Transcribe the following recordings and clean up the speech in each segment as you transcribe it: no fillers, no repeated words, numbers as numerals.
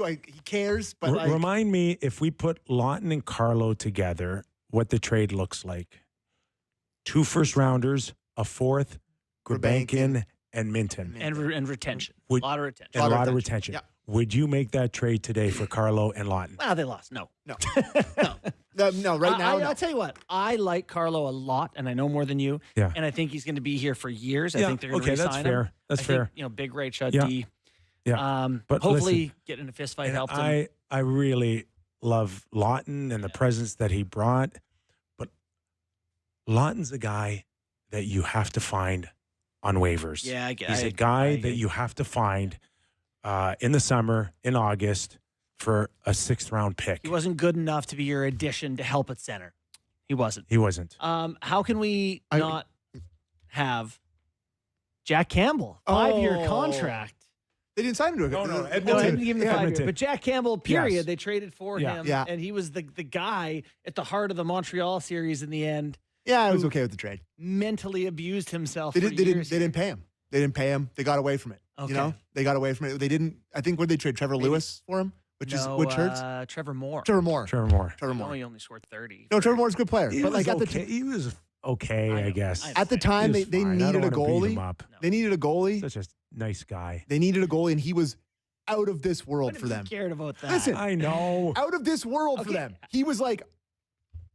He cares, but remind me, if we put Lawton and Carlo together, what the trade looks like. 2 first-rounders, a fourth, Grabankin, and Minton. And retention. A lot of retention. And a lot of retention. Yeah. Would you make that trade today for Carlo and Lawton? Well, they lost. No. No. No, right now, no. I'll tell you what. I like Carlo a lot, and I know more than you. Yeah. And I think he's going to be here for years. I think they're going to that's re-sign fair. him. That's I fair. think, big right shot Yeah. D. Yeah. But hopefully getting in a fist fight helped him. I really love Lawton and the presence that he brought. But Lawton's a guy that you have to find on waivers. Yeah, I get He's a guy that you have to find in the summer, in August, for a 6th-round pick. He wasn't good enough to be your addition to help at center. He wasn't. He wasn't. How can we not have Jack Campbell? 5-year contract. They didn't sign him to it. No, I didn't give him the 5 years. But Jack Campbell, period, Yes. they traded for Yeah. him. Yeah. And he was the guy at the heart of the Montreal series in the end. Yeah, I was okay with the trade. Mentally abused himself They for didn't. years. They didn't pay him. They didn't pay him. They got away from it. Okay. They got away from it. They didn't. I think, what did they trade Trevor Lewis for him, which hurts. Trevor Moore. Trevor Moore. He only scored 30. No, Trevor Moore's a good player. He But was at okay. He was okay, I guess. the time, He they was fine. I needed don't a wanna beat him goalie. up. They needed a goalie. Such a nice guy. They needed a goalie, and he was out of this world What for if them. he cared about that? Listen, I know. out of this world for Okay. them. He was like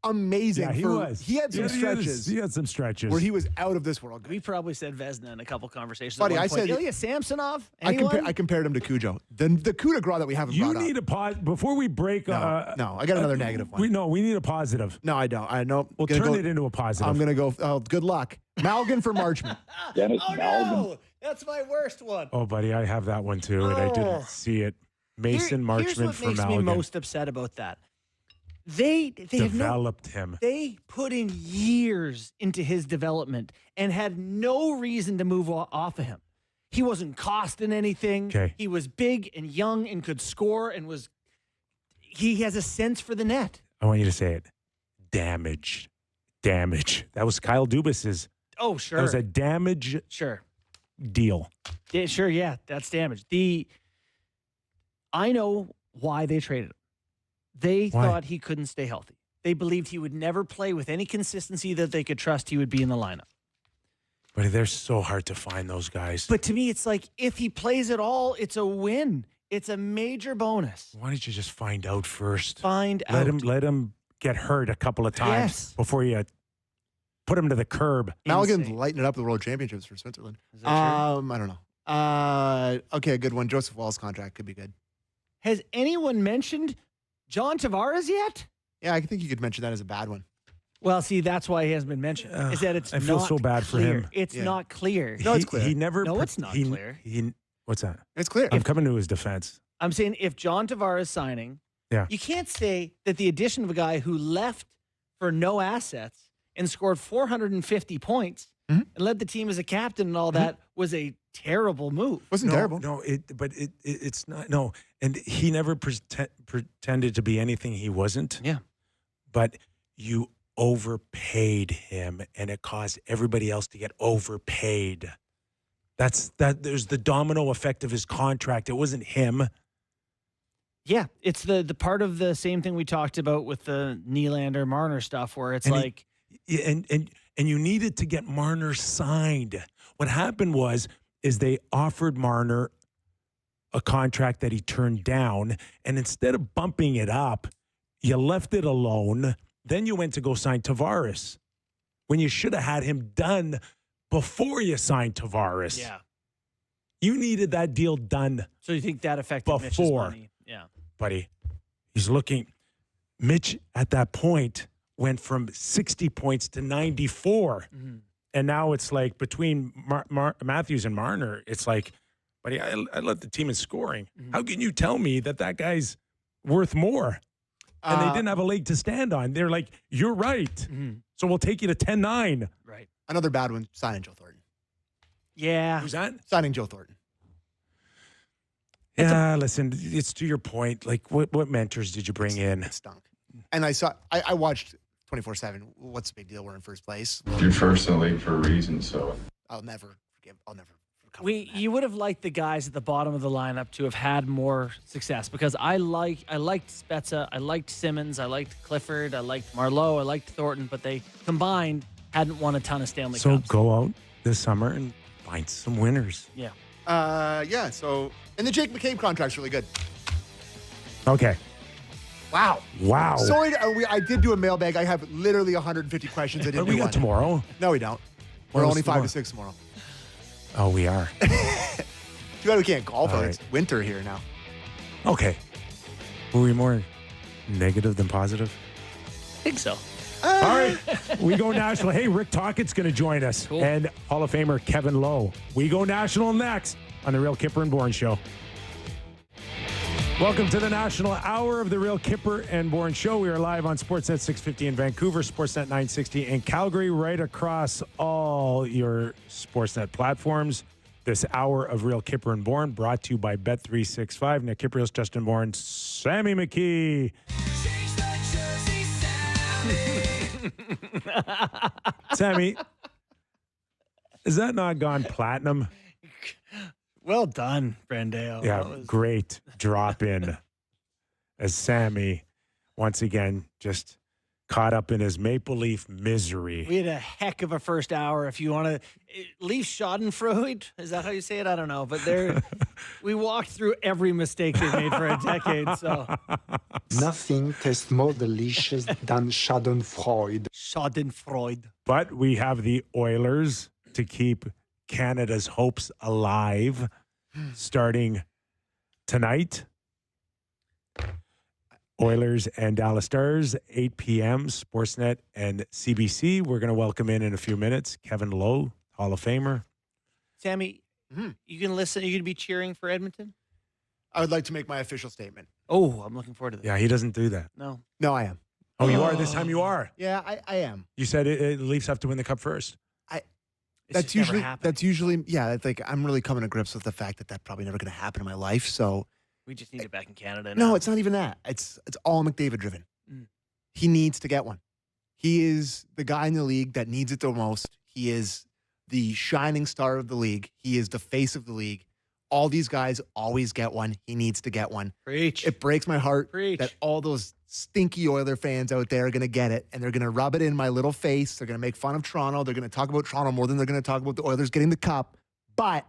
amazing. Yeah, he was. He had some stretches He had some stretches. where he was out of this world. We probably said Vezina in a couple conversations. Buddy, at one I point. said- Ilya Samsonov. I Anyone? compared him to Cujo. The coup de grace that we haven't You brought need up. a pause before we break. No, I got another negative one. We need a positive. No, I don't. I know. We'll turn it into a positive. I'm going to go. Oh, good luck. Malgin for Marchment. Dennis Oh, Malgin. no. That's my worst one. Oh, buddy, I have that one too, and I didn't see it. Mason Here's Marchment what for makes me Malgin. most upset about that. They Developed him. They put in years into his development and had no reason to move off of him. He wasn't costing anything. Okay. He was big and young and could score and he has a sense for the net. I want you to say it. Damage. That was Kyle Dubas's. Oh, sure. That was a damage Sure. deal. Yeah, sure, yeah, that's damage. I know why they traded him. They Why? thought he couldn't stay healthy. They believed he would never play with any consistency that they could trust he would be in the lineup. But they're so hard to find, those guys. But to me, it's like if he plays at all, it's a win. It's a major bonus. Why don't you just find out first? Find out. Let him get hurt a couple of times Yes. before you put him to the curb. Malgin Insane. lighting it up at the World Championships for Switzerland. Is that true? I don't know. Okay, a good one. Joseph Wall's contract could be good. Has anyone mentioned John Tavares yet? Yeah, I think you could mention that as a bad one. Well, see, that's why he hasn't been mentioned. Is that it's I feel not so bad for clear. him. It's Yeah. not clear. No, it's clear. He never. No, it's not clear. What's that? It's clear. I'm coming to his defense. I'm saying if John Tavares signing, Yeah. you can't say that the addition of a guy who left for no assets and scored 450 points and led the team as a captain and all that was a terrible move. Wasn't terrible. No, it's not. No, and he never pretended to be anything he wasn't. Yeah. But you overpaid him, and it caused everybody else to get overpaid. There's the domino effect of his contract. It wasn't him. Yeah, it's the part of the same thing we talked about with the Nylander Marner stuff where it's like And you needed to get Marner signed. What happened is they offered Marner a contract that he turned down, and instead of bumping it up, you left it alone. Then you went to go sign Tavares when you should have had him done before you signed Tavares. yeah. You needed that deal done, So you think that affected Mitch's Before. money? Yeah. buddy. He's looking. Mitch at that point went from 60 points to 94. And now it's like between Matthews and Marner, it's like, buddy, I led the team in scoring. How can you tell me that guy's worth more? And they didn't have a leg to stand on. They're like, you're right. So we'll take you to 10-9. Right. Another bad one, signing Joe Thornton. Yeah. Who's that? Signing Joe Thornton. Yeah, listen, it's to your point. Like, what mentors did you bring in? It stunk. And I watched 24/7. What's the big deal? We're in first place. You're first in the league for a reason, so I'll never recover. from that. You would have liked the guys at the bottom of the lineup to have had more success because I liked Spezza, I liked Simmons, I liked Clifford, I liked Marleau, I liked Thornton, but they combined hadn't won a ton of Stanley So Cups. go out this summer and find some winners. Yeah. Yeah. So, and the Jake McCabe contract's really good. Okay. Wow. Wow. Sorry, I did do a mailbag. I have literally 150 questions. I didn't But we do got one. tomorrow. No, we don't. We're What only else 5 tomorrow? to 6 tomorrow. Oh, we are. Too bad we can't golf. All It's winter here now. Okay. Were we more negative than positive? I think so. All right. We go national. Hey, Rick Tockett's going to join us. Cool. And Hall of Famer Kevin Lowe. We go national next on The Real Kipper and Bourne Show. Welcome to the National Hour of The Real Kipper and Bourne Show. We are live on Sportsnet 650 in Vancouver, Sportsnet 960 in Calgary, right across all your Sportsnet platforms. This hour of Real Kipper and Bourne brought to you by Bet365. Nick Kiprios, Justin Bourne, Sammy McKee. Sammy, has that not gone platinum? Well done, Brandeo. Yeah, That was- great drop in as Sammy once again just caught up in his Maple Leaf misery. We had a heck of a first hour. If you want to, Leaf Schadenfreude, is that how you say it? I don't know, but we walked through every mistake they made for a decade. So Nothing tastes more delicious than Schadenfreude. Schadenfreude. But we have the Oilers to keep Canada's hopes alive starting tonight. Oilers and Dallas Stars, 8 p.m., Sportsnet and CBC. We're going to welcome in a few minutes Kevin Lowe, Hall of Famer. Sammy, you can listen. You can be cheering for Edmonton. I would like to make my official statement. Oh, I'm looking forward to that. Yeah, he doesn't do that. No. No, I am. Oh, you are? This time you are. Yeah, I am. You said the Leafs have to win the Cup first. It's just never happened. It's like I'm really coming to grips with the fact that that's probably never going to happen in my life. So We just need it back in Canada. no, now. it's not even that. It's all McDavid driven. Mm. He needs to get one. He is the guy in the league that needs it the most. He is the shining star of the league. He is the face of the league. All these guys always get one. He needs to get one. Preach. It breaks my heart Preach. that all those stinky Oiler fans out there are going to get it, and they're going to rub it in my little face. They're going to make fun of Toronto. They're going to talk about Toronto more than they're going to talk about the Oilers getting the cup. But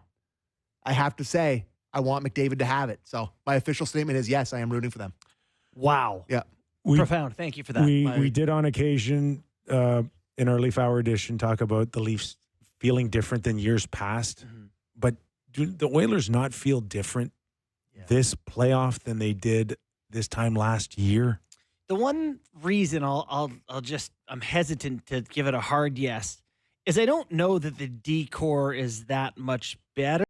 I have to say, I want McDavid to have it. So my official statement is yes, I am rooting for them. Wow. Yeah. Profound. Thank you for that. We did on occasion in our Leaf Hour edition talk about the Leafs feeling different than years past. Mhm. But do the Oilers not feel different this playoff than they did this time last year? The one reason I'm hesitant to give it a hard yes is I don't know that the decor is that much better.